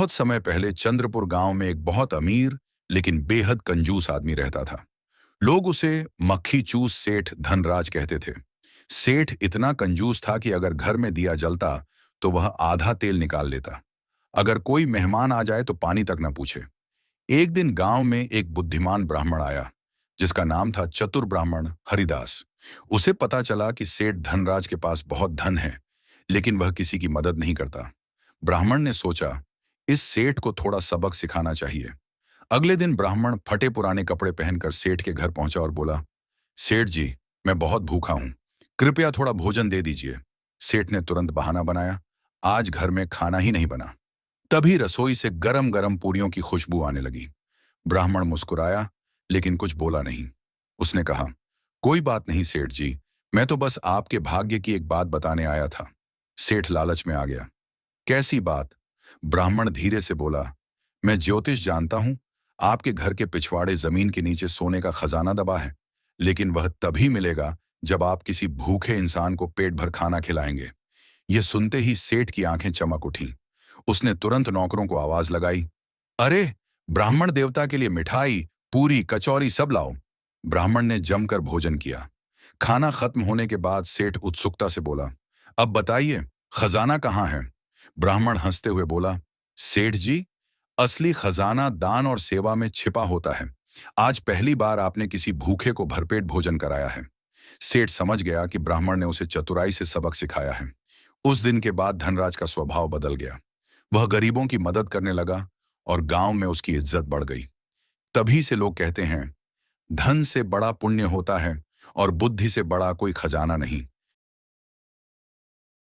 बहुत समय पहले चंद्रपुर गांव में एक बहुत अमीर लेकिन बेहद कंजूस आदमी रहता था। लोग उसे मक्खी चूस सेठ धनराज कहते थे। सेठ इतना कंजूस था कि अगर घर में दिया जलता तो वह आधा तेल निकाल लेता। अगर कोई मेहमान आ जाए तो पानी तक न पूछे। एक दिन गांव में एक बुद्धिमान ब्राह्मण आया, जिसका नाम था चतुर ब्राह्मण हरिदास। उसे पता चला कि सेठ धनराज के पास बहुत धन है, लेकिन वह किसी की मदद नहीं करता। ब्राह्मण ने सोचा, इस सेठ को थोड़ा सबक सिखाना चाहिए। अगले दिन ब्राह्मण फटे पुराने कपड़े पहनकर सेठ के घर पहुंचा और बोला, सेठ जी, मैं बहुत भूखा हूं, कृपया थोड़ा भोजन दे दीजिए। सेठ ने तुरंत बहाना बनाया, आज घर में खाना ही नहीं बना। तभी रसोई से गरम गरम पूरियों की खुशबू आने लगी। ब्राह्मण मुस्कुराया, लेकिन कुछ बोला नहीं। उसने कहा, कोई बात नहीं सेठ जी, मैं तो बस आपके भाग्य की एक बात बताने आया था। सेठ लालच में आ गया। कैसी बात? ब्राह्मण धीरे से बोला, मैं ज्योतिष जानता हूं, आपके घर के पिछवाड़े जमीन के नीचे सोने का खजाना दबा है, लेकिन वह तभी मिलेगा जब आप किसी भूखे इंसान को पेट भर खाना खिलाएंगे। यह सुनते ही सेठ की आंखें चमक उठीं। उसने तुरंत नौकरों को आवाज लगाई, अरे, ब्राह्मण देवता के लिए मिठाई, पूरी, कचौरी सब लाओ। ब्राह्मण ने जमकर भोजन किया। खाना खत्म होने के बाद सेठ उत्सुकता से बोला, अब बताइए, खजाना कहाँ है? ब्राह्मण हंसते हुए बोला, सेठ जी, असली खजाना दान और सेवा में छिपा होता है। आज पहली बार आपने किसी भूखे को भरपेट भोजन कराया है। सेठ समझ गया कि ब्राह्मण ने उसे चतुराई से सबक सिखाया है। उस दिन के बाद धनराज का स्वभाव बदल गया। वह गरीबों की मदद करने लगा और गांव में उसकी इज्जत बढ़ गई। तभी से लोग कहते हैं, धन से बड़ा पुण्य होता है और बुद्धि से बड़ा कोई खजाना नहीं।